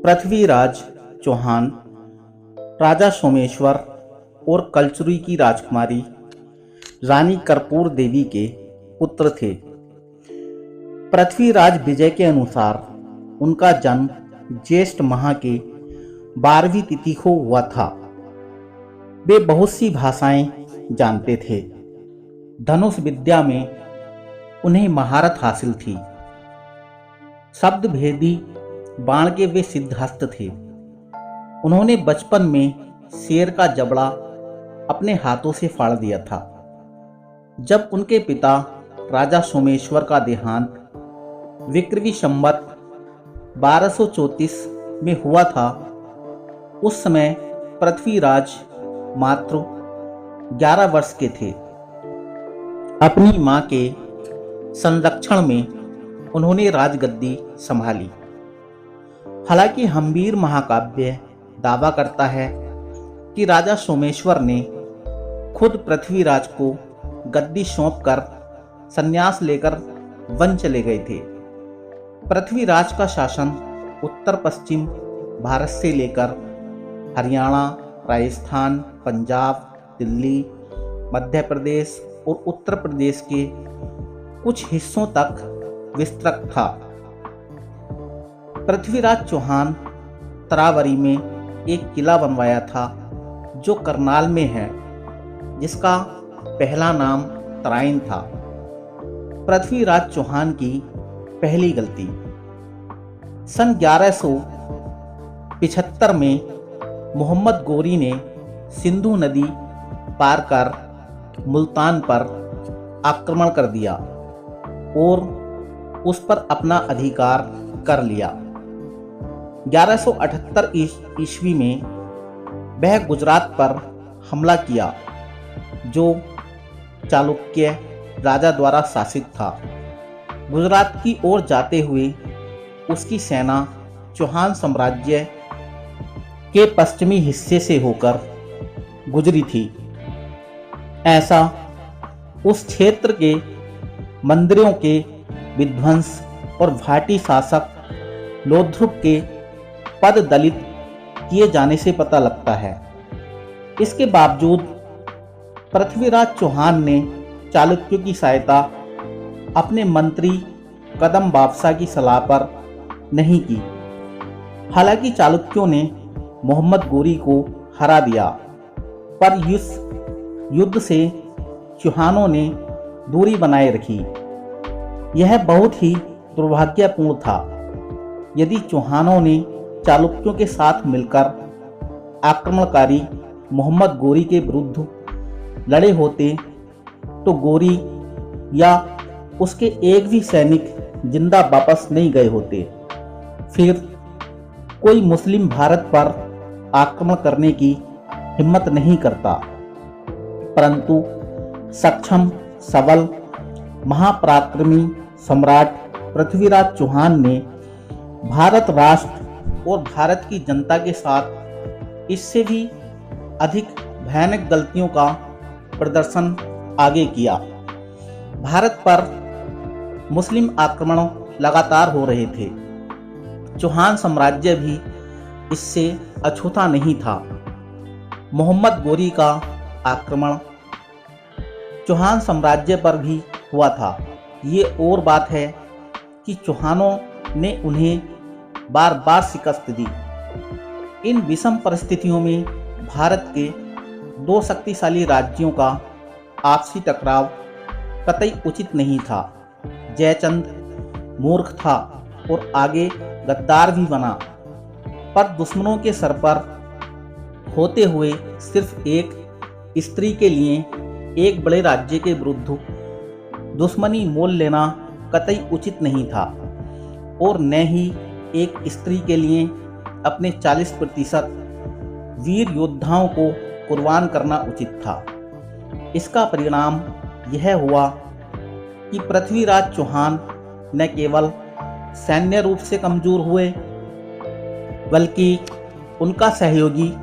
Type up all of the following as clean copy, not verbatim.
पृथ्वीराज चौहान राजा सोमेश्वर और कलचुरी की राजकुमारी रानी कर्पूर देवी के पुत्र थे। पृथ्वीराज विजय के अनुसार उनका जन्म ज्येष्ठ माह के 12वीं तिथि को हुआ था। वे बहुत सी भाषाएं जानते थे। धनुष विद्या में उन्हें महारत हासिल थी। शब्द भेदी बाण के वे सिद्धहस्त थे। उन्होंने बचपन में शेर का जबड़ा अपने हाथों से फाड़ दिया था। जब उनके पिता राजा सोमेश्वर का देहांत विक्रमी संवत 1234 में हुआ था, उस समय पृथ्वीराज मात्र 11 वर्ष के थे। अपनी मां के संरक्षण में उन्होंने राजगद्दी संभाली। हालांकि हम्बीर महाकाव्य दावा करता है कि राजा सोमेश्वर ने खुद पृथ्वीराज को गद्दी सौंपकर संन्यास लेकर वन चले गए थे। पृथ्वीराज का शासन उत्तर पश्चिम भारत से लेकर हरियाणा, राजस्थान, पंजाब, दिल्ली, मध्य प्रदेश और उत्तर प्रदेश के कुछ हिस्सों तक विस्तृत था। पृथ्वीराज चौहान तरावरी में एक किला बनवाया था जो करनाल में है, जिसका पहला नाम तराइन था। पृथ्वीराज चौहान की पहली गलती। सन 1175 में मोहम्मद गोरी ने सिंधु नदी पार कर मुल्तान पर आक्रमण कर दिया और उस पर अपना अधिकार कर लिया। 1178 ईस्वी में वह गुजरात पर हमला किया, जो चालुक्य राजा द्वारा शासित था। गुजरात की ओर जाते हुए उसकी सेना चौहान साम्राज्य के पश्चिमी हिस्से से होकर गुजरी थी। ऐसा उस क्षेत्र के मंदिरों के विध्वंस और भाटी शासक लोध्रुप के पद दलित किए जाने से पता लगता है। इसके बावजूद पृथ्वीराज चौहान ने चालुक्यों की सहायता अपने मंत्री कदम बादशाह की सलाह पर नहीं की। हालांकि चालुक्यों ने मोहम्मद गोरी को हरा दिया, पर इस युद्ध से चौहानों ने दूरी बनाए रखी। यह बहुत ही दुर्भाग्यपूर्ण था। यदि चौहानों ने चालुक्यों के साथ मिलकर आक्रमणकारी मोहम्मद गोरी के विरुद्ध लड़े होते तो गोरी या उसके एक भी सैनिक जिंदा वापस नहीं गए होते। फिर कोई मुस्लिम भारत पर आक्रमण करने की हिम्मत नहीं करता। परंतु सक्षम, सबल, महापराक्रमी सम्राट पृथ्वीराज चौहान ने भारत राष्ट्र और भारत की जनता के साथ इससे भी अधिक भयानक गलतियों का प्रदर्शन आगे किया। भारत पर मुस्लिम आक्रमण लगातार हो रहे थे। चौहान साम्राज्य भी इससे अछूता नहीं था। मोहम्मद गोरी का आक्रमण चौहान साम्राज्य पर भी हुआ था। ये और बात है कि चौहानों ने उन्हें बार बार शिकस्त दी। इन विषम परिस्थितियों में भारत के दो शक्तिशाली राज्यों का आपसी टकराव कतई उचित नहीं था। जयचंद मूर्ख था और आगे गद्दार भी बना, पर दुश्मनों के सर पर होते हुए सिर्फ एक स्त्री के लिए एक बड़े राज्य के विरुद्ध दुश्मनी मोल लेना कतई उचित नहीं था, और न ही एक स्त्री के लिए अपने 40% वीर योद्धाओं को कुर्बान करना उचित था। इसका परिणाम यह हुआ कि पृथ्वीराज चौहान न केवल सैन्य रूप से कमजोर हुए, बल्कि उनका सहयोगी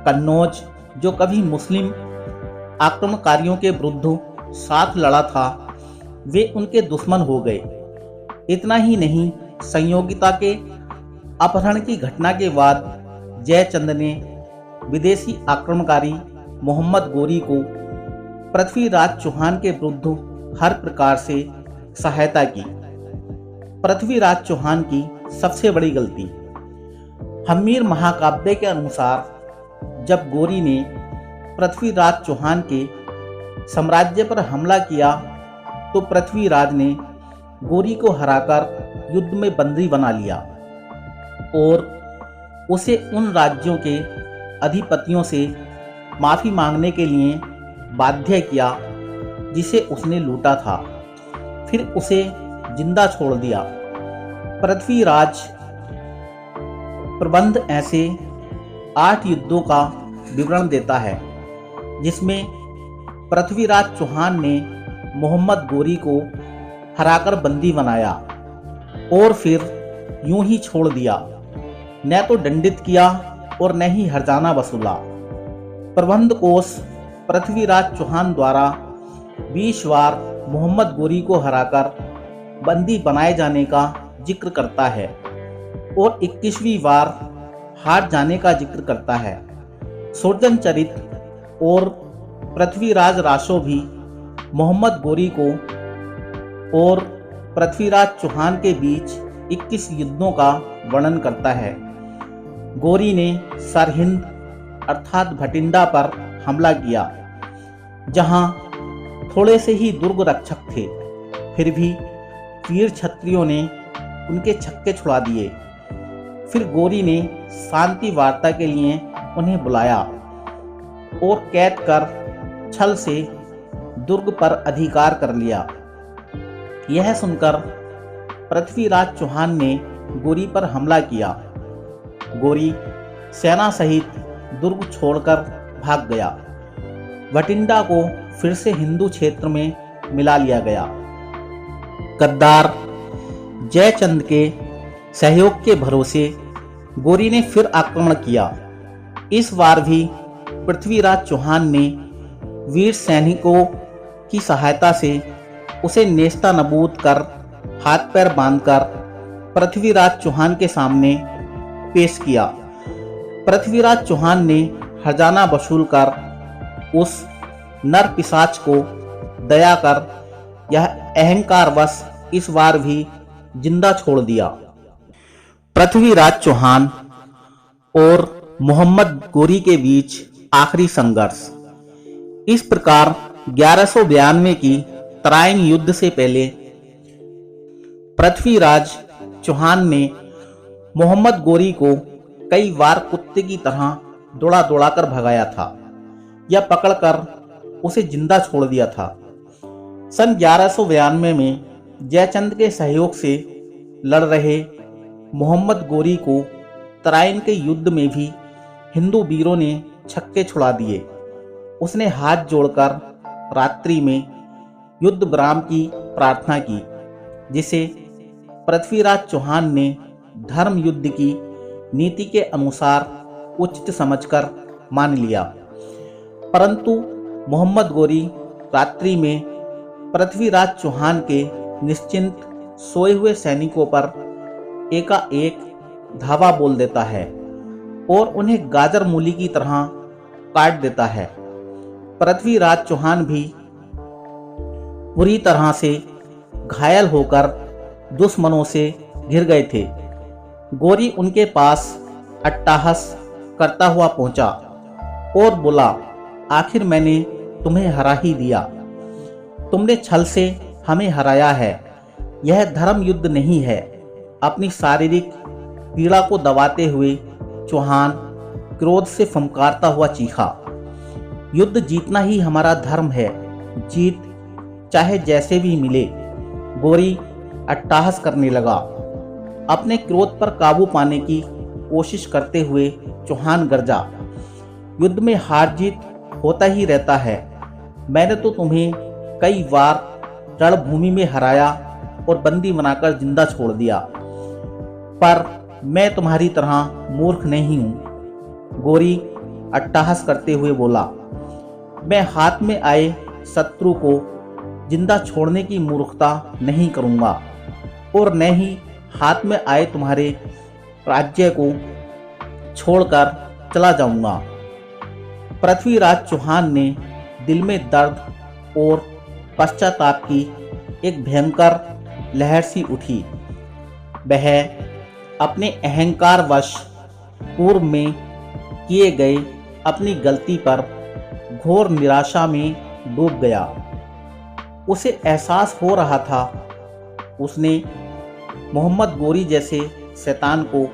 कन्नौज, जो कभी मुस्लिम आक्रमणकारियों के विरुद्ध साथ लड़ा था, वे उनके दुश्मन हो गए। इतना ही नहीं, संयोगिता के अपहरण की घटना के बाद जयचंद ने विदेशी आक्रमणकारी मोहम्मद गोरी को पृथ्वीराज चौहान के विरुद्ध हर प्रकार से सहायता की। पृथ्वीराज चौहान की सबसे बड़ी गलती। हम्मीर महाकाव्य के अनुसार जब गोरी ने पृथ्वीराज चौहान के साम्राज्य पर हमला किया तो पृथ्वीराज ने गोरी को हराकर युद्ध में बंदी बना लिया और उसे उन राज्यों के अधिपतियों से माफी मांगने के लिए बाध्य किया जिसे उसने लूटा था। फिर उसे जिंदा छोड़ दिया। पृथ्वीराज प्रबंध ऐसे 8 युद्धों का विवरण देता है जिसमें पृथ्वीराज चौहान ने मोहम्मद गोरी को हराकर बंदी बनाया और फिर यूं ही छोड़ दिया, न तो दंडित किया और न ही हर्जाना वसूला। प्रबंध कोष पृथ्वीराज चौहान द्वारा 20 बार मोहम्मद गोरी को हराकर बंदी बनाए जाने का जिक्र करता है और 21वीं बार हार जाने का जिक्र करता है। सुरजन चरित और पृथ्वीराज रासो भी मोहम्मद गोरी को और पृथ्वीराज चौहान के बीच 21 युद्धों का वर्णन करता है। गोरी ने सरहिंद अर्थात भटिंडा पर हमला किया जहां थोड़े से ही दुर्ग रक्षक थे, फिर भी वीर क्षत्रियों ने उनके छक्के छुड़ा दिए। फिर गोरी ने शांति वार्ता के लिए उन्हें बुलाया और कैद कर छल से दुर्ग पर अधिकार कर लिया। यह सुनकर पृथ्वीराज चौहान ने गोरी पर हमला किया। गोरी सेना सहित दुर्ग छोड़कर भाग गया। भटिंडा को फिर से हिंदू क्षेत्र में मिला लिया गया। गद्दार जयचंद के सहयोग के भरोसे गोरी ने फिर आक्रमण किया। इस बार भी पृथ्वीराज चौहान ने वीर सैनिकों की सहायता से उसे नेस्ता नबूद कर हाथ पैर बांधकर पृथ्वीराज चौहान के सामने पेश किया। पृथ्वीराज चौहान ने हर्जाना वसूल कर उस नर पिशाच को दया कर यह अहंकारवश इस बार भी जिंदा छोड़ दिया। पृथ्वीराज चौहान और मोहम्मद गोरी के बीच आखिरी संघर्ष। इस प्रकार 1192 की तराइन युद्ध से पहले पृथ्वीराज चौहान ने मोहम्मद गोरी को कई बार कुत्ते की तरह दौड़ा दौड़ा कर भगाया था या पकड़कर उसे जिंदा छोड़ दिया था। सन 1192 में जयचंद के सहयोग से लड़ रहे मोहम्मद गोरी को तराइन के युद्ध में भी हिंदू वीरों ने छक्के छुड़ा दिए। उसने हाथ जोड़कर रात्रि में युद्ध विराम की प्रार्थना की, जिसे पृथ्वीराज चौहान ने धर्म युद्ध की नीति के अनुसार उचित समझकर मान लिया। परंतु मोहम्मद गोरी रात्रि में पृथ्वीराज चौहान के निश्चिंत सोए हुए सैनिकों पर एकाएक धावा बोल देता है और उन्हें गाजर मूली की तरह काट देता है। पृथ्वीराज चौहान भी बुरी तरह से घायल होकर दुश्मनों से घिर गए थे। गोरी उनके पास अट्टहास करता हुआ पहुंचा और बोला, आखिर मैंने तुम्हें हरा ही दिया। तुमने छल से हमें हराया है। यह धर्म युद्ध नहीं है। अपनी शारीरिक पीड़ा को दबाते हुए चौहान क्रोध से फंकारता हुआ चीखा, युद्ध जीतना ही हमारा धर्म है, जीत चाहे जैसे भी मिले। गोरी अट्टहास करने लगा। अपने क्रोध पर काबू पाने की कोशिश करते हुए चौहान गरजा, युद्ध में हार जीत होता ही रहता है। मैंने तो तुम्हें कई बार रणभूमि में हराया और बंदी बनाकर जिंदा छोड़ दिया, पर मैं तुम्हारी तरह मूर्ख नहीं हूं। गोरी अट्टहास करते हुए बोला, मैं हाथ में आए शत्रु को जिंदा छोड़ने की मूर्खता नहीं करूंगा और न ही हाथ में आए तुम्हारे राज्य को छोड़कर चला जाऊंगा। पृथ्वीराज चौहान ने दिल में दर्द और पश्चाताप की एक भयंकर लहर सी उठी। वह अपने अहंकारवश पूर्व में किए गए अपनी गलती पर घोर निराशा में डूब गया। उसे एहसास हो रहा था उसने मोहम्मद गोरी जैसे शैतान को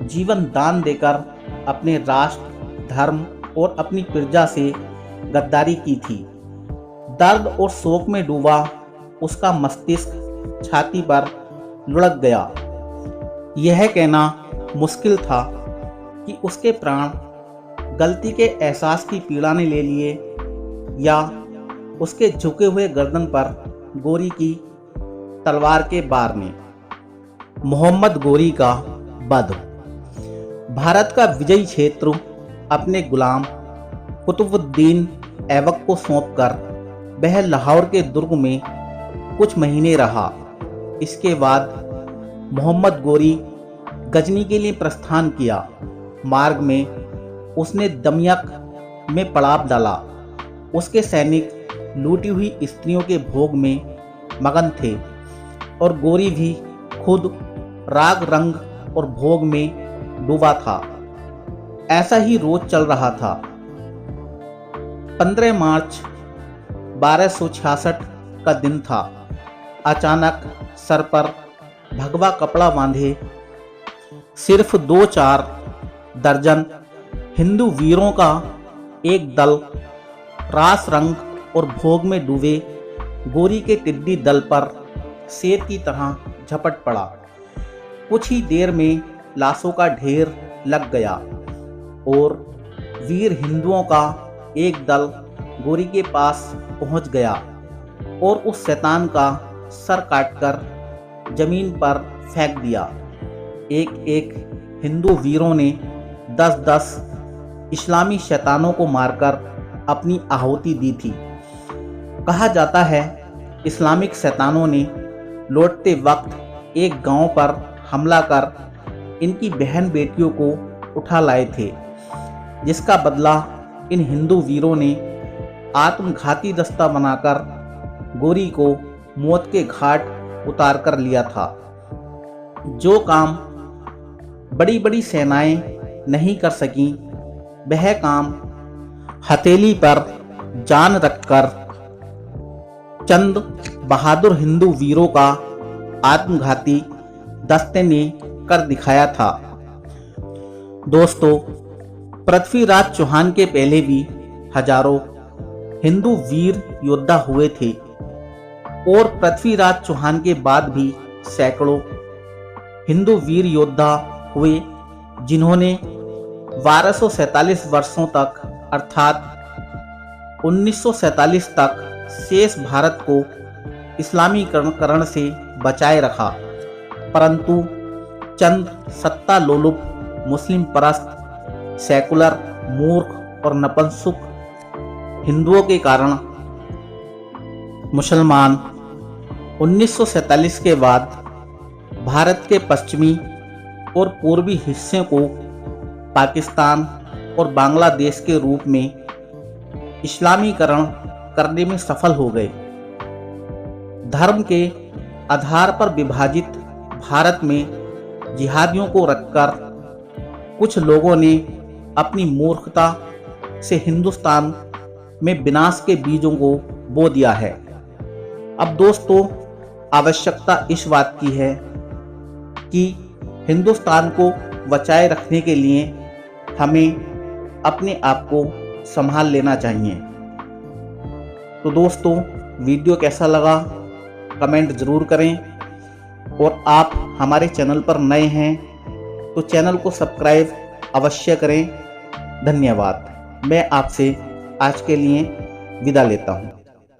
जीवन दान देकर अपने राष्ट्र, धर्म और अपनी प्रजा से गद्दारी की थी। दर्द और शोक में डूबा उसका मस्तिष्क छाती पर लुढ़क गया। यह कहना मुश्किल था कि उसके प्राण गलती के एहसास की पीड़ा ने ले लिए या उसके झुके हुए गर्दन पर गोरी की तलवार के बार ने। मोहम्मद गोरी का वध। भारत का विजयी क्षेत्र अपने गुलाम कुतुबुद्दीन ऐबक को सौंपकर वह लाहौर के दुर्ग में कुछ महीने रहा। इसके बाद मोहम्मद गोरी गजनी के लिए प्रस्थान किया। मार्ग में उसने दमियक में पड़ाव डाला। उसके सैनिक लूटी हुई स्त्रियों के भोग में मगन थे और गोरी भी खुद राग रंग और भोग में डूबा था। ऐसा ही रोज चल रहा था। 15 मार्च 1266 का दिन था। अचानक सर पर भगवा कपड़ा बांधे सिर्फ 2-4 दर्जन हिंदू वीरों का एक दल रास रंग और भोग में डूबे गोरी के टिड्डी दल पर शेर की तरह झपट पड़ा। कुछ ही देर में लाशों का ढेर लग गया और वीर हिंदुओं का एक दल गोरी के पास पहुंच गया और उस शैतान का सर काटकर जमीन पर फेंक दिया। एक एक हिंदू वीरों ने 10-10 इस्लामी शैतानों को मारकर अपनी आहुति दी थी। कहा जाता है इस्लामिक शैतानों ने लौटते वक्त एक गांव पर हमला कर इनकी बहन बेटियों को उठा लाए थे, जिसका बदला इन हिंदू वीरों ने आत्मघाती दस्ता बनाकर गोरी को मौत के घाट उतार कर लिया था। जो काम बड़ी बड़ी सेनाएं नहीं कर सकीं, वह काम हथेली पर जान रखकर चंद बहादुर हिंदू वीरों का आत्मघाती दस्ते ने कर दिखाया था। दोस्तों, पृथ्वीराज चौहान के पहले भी हजारों हिंदू वीर योद्धा हुए थे और पृथ्वीराज चौहान के बाद भी सैकड़ों हिंदू वीर योद्धा हुए, जिन्होंने 1247 वर्षों तक अर्थात 1947 तक शेष भारत को इस्लामीकरण से बचाए रखा। परंतु चंद सत्ता लोलुप मुस्लिम परस्त सेकुलर मूर्ख और नपुंसक हिंदुओं के कारण मुसलमान 1947 के बाद भारत के पश्चिमी और पूर्वी हिस्से को पाकिस्तान और बांग्लादेश के रूप में इस्लामीकरण करने में सफल हो गए। धर्म के आधार पर विभाजित भारत में जिहादियों को रखकर कुछ लोगों ने अपनी मूर्खता से हिंदुस्तान में विनाश के बीजों को बो दिया है। अब दोस्तों, आवश्यकता इस बात की है कि हिंदुस्तान को बचाए रखने के लिए हमें अपने आप को संभाल लेना चाहिए। तो दोस्तों, वीडियो कैसा लगा कमेंट ज़रूर करें और आप हमारे चैनल पर नए हैं तो चैनल को सब्सक्राइब अवश्य करें। धन्यवाद। मैं आपसे आज के लिए विदा लेता हूँ।